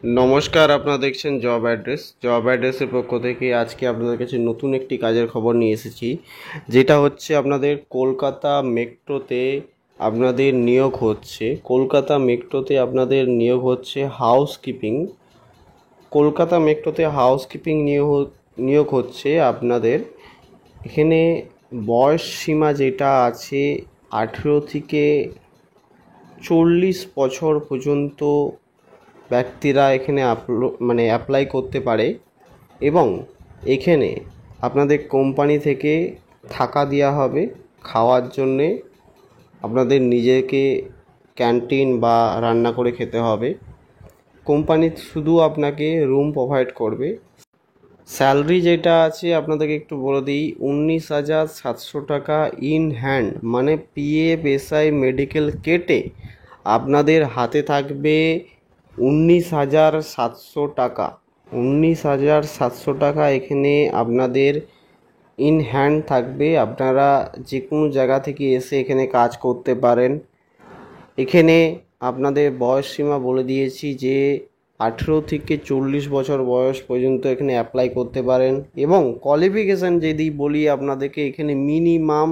নমস্কার, আপনারা দেখছেন জব অ্যাড্রেসের পক্ষ থেকে আজকে আপনাদের কাছে নতুন একটি কাজের খবর নিয়ে এসেছি, যেটা হচ্ছে আপনাদের কলকাতা মেট্রোতে আপনাদের নিয়োগ হচ্ছে। কলকাতা মেট্রোতে আপনাদের নিয়োগ হচ্ছে হাউসকিপিং। কলকাতা মেট্রোতে হাউসকিপিং নিয়োগ হচ্ছে আপনাদের। এখানে বয়স সীমা যেটা আছে 18 থেকে 40 বছর পর্যন্ত ব্যক্তিরা এখানে অ্যাপ্লাই করতে পারে। এবং এখানে আপনাদের কোম্পানি থেকে থাকা দেওয়া হবে, খাওয়ার জন্যে আপনাদের নিজেকে ক্যান্টিন বা রান্না করে খেতে হবে। কোম্পানি শুধু আপনাকে রুম প্রোভাইড করবে। স্যালারি যেটা আছে আপনাদেরকে একটু বলে দিই, 19,700 টাকা ইন হ্যান্ড, মানে পিএফ এসআই মেডিকেল কেটে আপনাদের হাতে থাকবে 19,700 টাকা। 19,700 টাকা এখানে আপনাদের ইন হ্যান্ড থাকবে। আপনারা যে কোনো জায়গা থেকে এসে এখানে কাজ করতে পারেন। এখানে আপনাদের বয়স সীমা বলে দিয়েছি যে 18 থেকে 40 বছর বয়স পর্যন্ত এখানে অ্যাপ্লাই করতে পারেন। এবং কোয়ালিফিকেশান যদি বলি আপনাদেরকে, এখানে মিনিমাম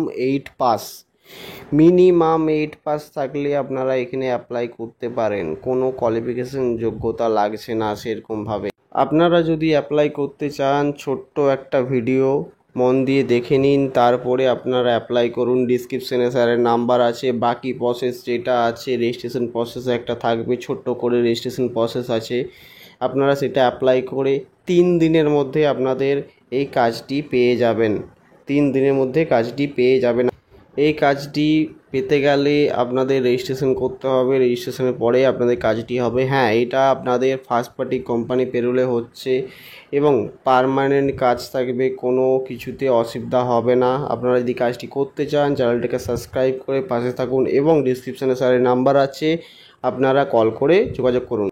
8 পাস থাকলে আপনারা এখানে অ্যাপ্লাই করতে পারেন। কোনো কোয়ালিফিকেশান যোগ্যতা লাগছে না সেরকমভাবে। আপনারা যদি অ্যাপ্লাই করতে চান, ছোট্ট একটা ভিডিও মন দিয়ে দেখে নিন, তারপরে আপনারা অ্যাপ্লাই করুন। ডিসক্রিপশানে স্যারের নাম্বার আছে। বাকি প্রসেস যেটা আছে, রেজিস্ট্রেশন প্রসেস একটা থাকবে, ছোট্ট করে রেজিস্ট্রেশন প্রসেস আছে। আপনারা সেটা অ্যাপ্লাই করে 3 দিনের মধ্যে আপনাদের এই কাজটি পেয়ে যাবেন। 3 দিনের মধ্যে কাজটি পেয়ে যাবেন। এই কাজটি পেতে গেলে আপনাদের রেজিস্ট্রেশন করতে হবে। রেজিস্ট্রেশনের পরে আপনাদের কাজটি হবে। হ্যাঁ, এটা আপনাদের ফার্স্ট পার্টি কোম্পানি পেরোলে হচ্ছে এবং পার্মানেন্ট কাজ থাকবে, কোনো কিছুতে অসুবিধা হবে না। আপনারা যদি কাজটি করতে চান, চ্যানেলটাকে সাবস্ক্রাইব করে পাশে থাকুন এবং ডিসক্রিপশানে স্যারের নাম্বার আছে, আপনারা কল করে যোগাযোগ করুন।